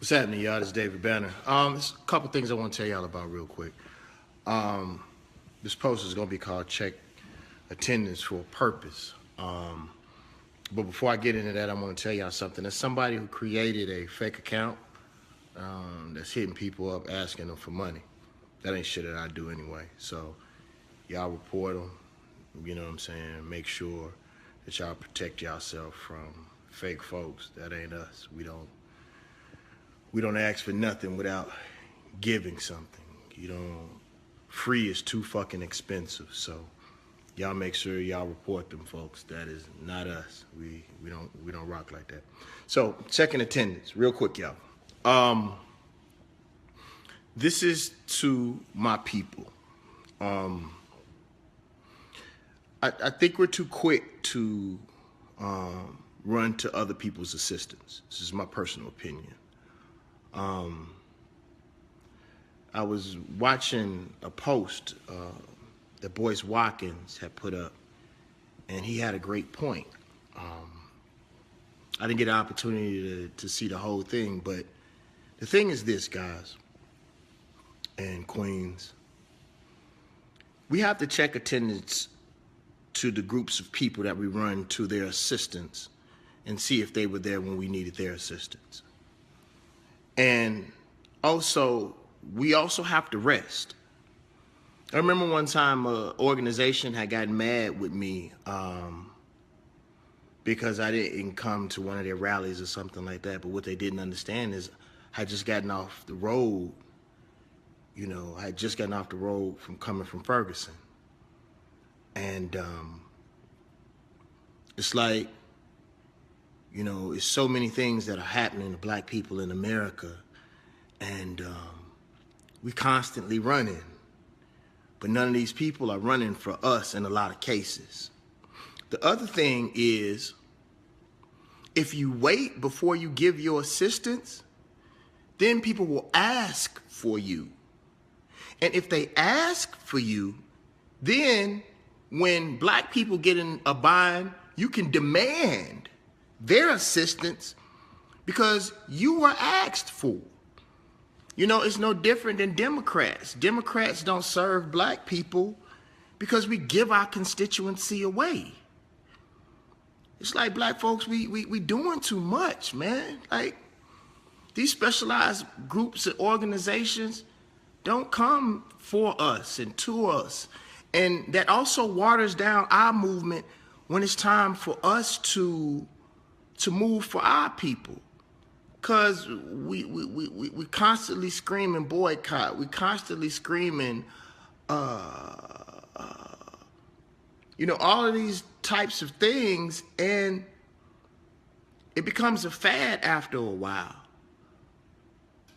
What's happening, y'all? This is David Banner. There's a couple things I want to tell y'all about real quick. This post is going to be called Check Attendance for a Purpose. But before I get into that, I want to tell y'all something. There's somebody who created a fake account that's hitting people up asking them for money. That ain't shit that I do anyway. So y'all report them, you know what I'm saying? Make sure that y'all protect yourself from fake folks. That ain't us. We don't ask for nothing without giving something. Free is too fucking expensive. So y'all make sure y'all report them folks. That is not us. We don't rock like that. So checking attendance, real quick, y'all. This is to my people. I think we're too quick to run to other people's assistance. This is my personal opinion. I was watching a post that Boyce Watkins had put up, and he had a great point. I didn't get an opportunity to see the whole thing, but the thing is this, guys and queens. We have to check attendance to the groups of people that we run to their assistance and see if they were there when we needed their assistance. And also, we also have to rest. I remember one time an organization had gotten mad with me because I didn't come to one of their rallies or something like that. But what they didn't understand is I had just gotten off the road. I had just gotten off the road from coming from Ferguson. And it's like, it's so many things that are happening to black people in America. And we constantly running. But none of these people are running for us in a lot of cases. The other thing is, if you wait before you give your assistance, then people will ask for you. And if they ask for you, then when black people get in a bind, you can demand their assistance because you were asked for. It's no different than Democrats. Democrats don't serve black people because we give our constituency away. It's like black folks, we doing too much, man. Like, these specialized groups and organizations don't come for us and to us. And that also waters down our movement when it's time for us to move for our people. Because we constantly screaming boycott. We constantly screaming, all of these types of things. And it becomes a fad after a while.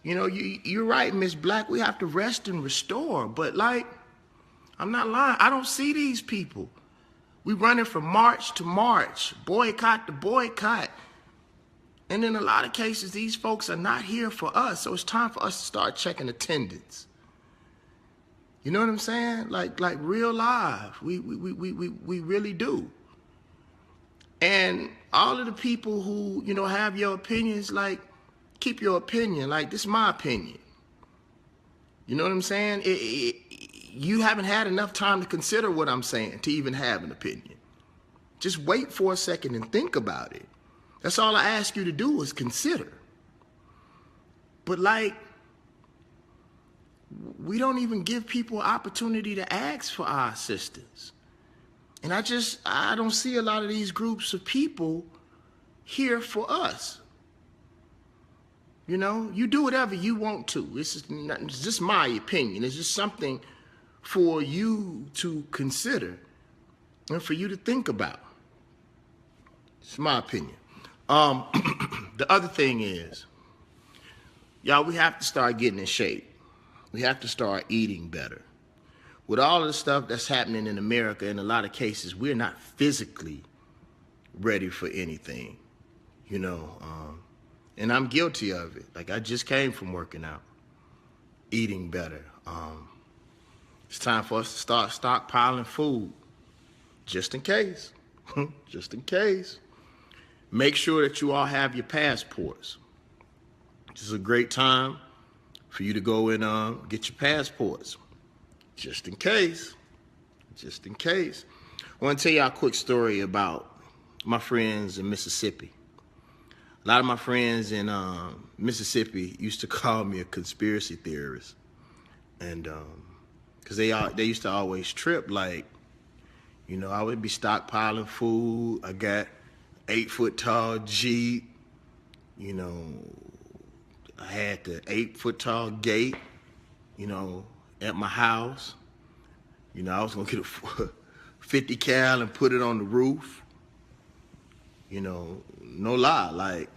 You're right, Miss Black. We have to rest and restore. But, I'm not lying. I don't see these people. We running from march to march, boycott to boycott. And in a lot of cases, these folks are not here for us. So it's time for us to start checking attendance. You know what I'm saying? Like real live. We really do. And all of the people who, have your opinions, keep your opinion. This is my opinion. You know what I'm saying? You haven't had enough time to consider what I'm saying to even have an opinion. Just wait for a second and think about it. That's all I ask you to do is consider. But we don't even give people an opportunity to ask for our assistance. And I don't see a lot of these groups of people here for us. You do whatever you want to. It's just my opinion. It's just something for you to consider and for you to think about. It's my opinion. The other thing is, y'all, we have to start getting in shape. We have to start eating better. With all of the stuff that's happening in America, in a lot of cases, we're not physically ready for anything, and I'm guilty of it. I just came from working out, eating better. It's time for us to start stockpiling food, just in case, just in case. Make sure that you all have your passports. this is a great time for you to go and get your passports, just in case. Just in case. I want to tell y'all a quick story about my friends in Mississippi. A lot of my friends in Mississippi used to call me a conspiracy theorist, and because they used to always trip, like, you know, I would be stockpiling food. I got 8-foot tall Jeep. You know, I had the 8-foot tall gate, you know, at my house. You know, I was gonna get a 50 cal and put it on the roof. You know, no lie, like,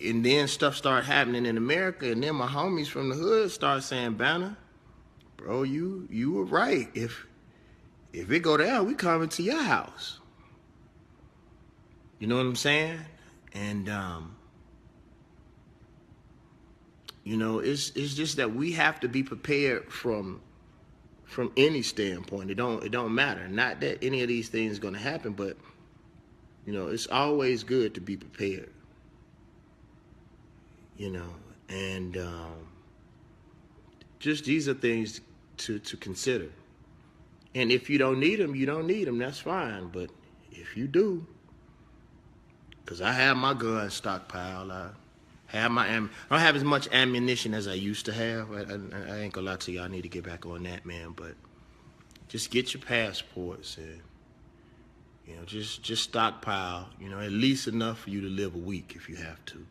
and then stuff started happening in America, and then my homies from the hood started saying, Banner, bro, you were right. If it go down, we coming to your house. You know what I'm saying? And you know, it's just that we have to be prepared from any standpoint. It don't matter. Not that any of these things are gonna happen, but you know, it's always good to be prepared. You know, and just these are things to consider. And if you don't need them, you don't need them. That's fine. But if you do, because I have my gun stockpile, I don't have as much ammunition as I used to have. I ain't gonna lie to you, I need to get back on that, man. But just get your passports and, you know, just stockpile, you know, at least enough for you to live a week if you have to.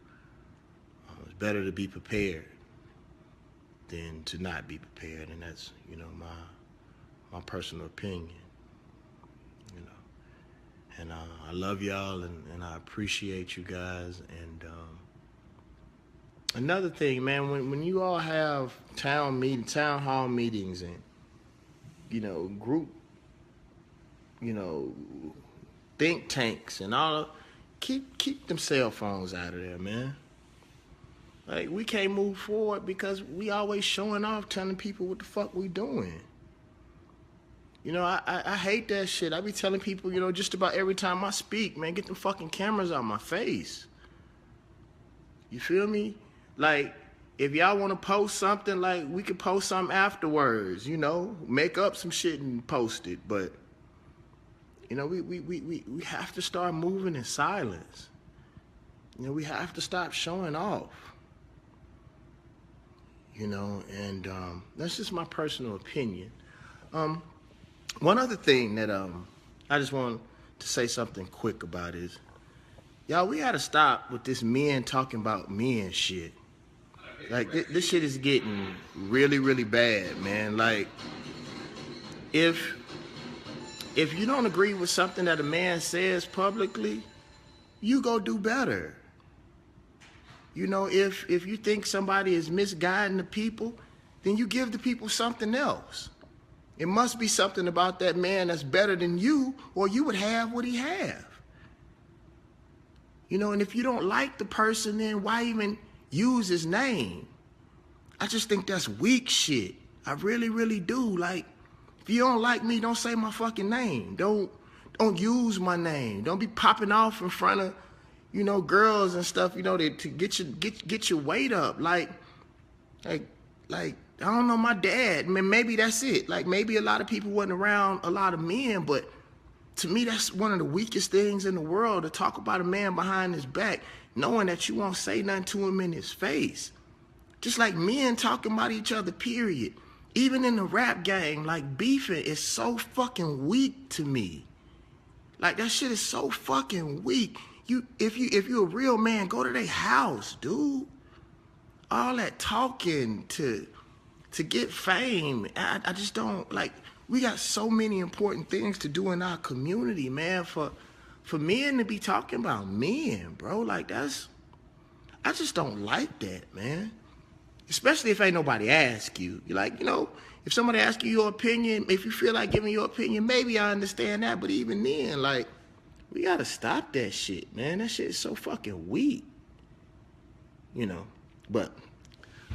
It's better to be prepared than to not be prepared, and that's, you know, my personal opinion. You know, and I love y'all, and I appreciate you guys. And another thing, man, when you all have town hall meetings, and, you know, group, you know, think tanks and all, keep them cell phones out of there, man. Like, we can't move forward because we always showing off, telling people what the fuck we doing. You know, I hate that shit. I be telling people, you know, just about every time I speak, man, get them fucking cameras out my face. You feel me? Like, if y'all want to post something, like, we could post something afterwards, you know, make up some shit and post it. But, you know, we have to start moving in silence. You know, we have to stop showing off. You know, and that's just my personal opinion. One other thing that I just want to say something quick about is, y'all, we gotta stop with this men talking about men shit. Like, this shit is getting really, really bad, man. Like, if you don't agree with something that a man says publicly, you go do better. You know, if you think somebody is misguiding the people, then you give the people something else. It must be something about that man that's better than you, or you would have what he have. You know, and if you don't like the person, then why even use his name? I just think that's weak shit. I really, really do. Like, if you don't like me, don't say my fucking name. Don't use my name. Don't be popping off in front of, you know, girls and stuff, you know, to get your weight up. Like, I don't know, my dad, man, maybe that's it. Like, maybe a lot of people wasn't around a lot of men, but to me, that's one of the weakest things in the world, to talk about a man behind his back, knowing that you won't say nothing to him in his face. Just like men talking about each other, period. Even in the rap game, like, beefing is so fucking weak to me. Like, that shit is so fucking weak. If you're a real man, go to their house, dude. All that talking to get fame, I just don't, like, we got so many important things to do in our community, man, for men to be talking about men, bro. Like, I just don't like that, man. Especially if ain't nobody ask you. You're like, you know, if somebody asks you your opinion, if you feel like giving your opinion, maybe I understand that, but even then, like, we gotta stop that shit, man. That shit is so fucking weak. You know, but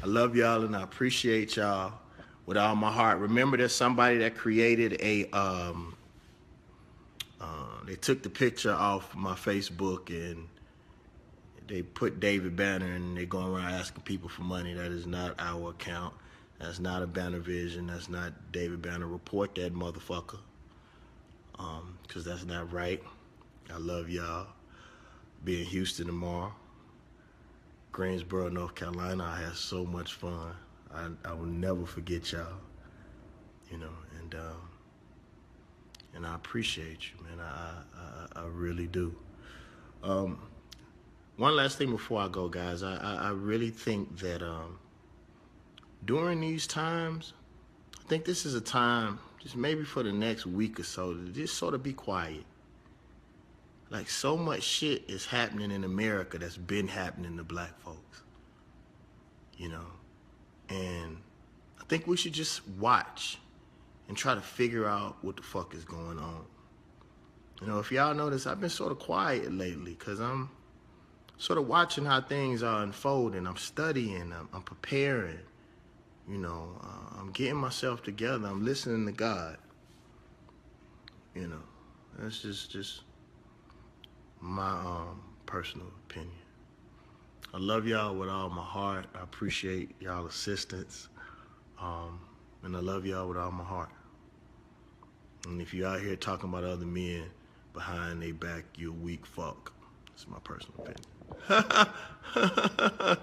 I love y'all and I appreciate y'all with all my heart. Remember, there's somebody that created a, they took the picture off my Facebook and they put David Banner and they go around asking people for money. That is not our account. That's not a Banner Vision. That's not David Banner. Report that motherfucker. Because that's not right. I love y'all. Be in Houston tomorrow. Greensboro, North Carolina. I had so much fun. I will never forget y'all. You know, and I appreciate you, man. I really do. One last thing before I go, guys. I really think that during these times, I think this is a time, just maybe for the next week or so, to just sort of be quiet. Like, so much shit is happening in America that's been happening to black folks, you know? And I think we should just watch and try to figure out what the fuck is going on. You know, if y'all notice, I've been sort of quiet lately because I'm sort of watching how things are unfolding. I'm studying, I'm preparing, you know, I'm getting myself together. I'm listening to God, you know. That's just my personal opinion. I love y'all with all my heart. I appreciate y'all assistance. And I love y'all with all my heart. And if you're out here talking about other men behind their back, you're a weak fuck. That's my personal opinion.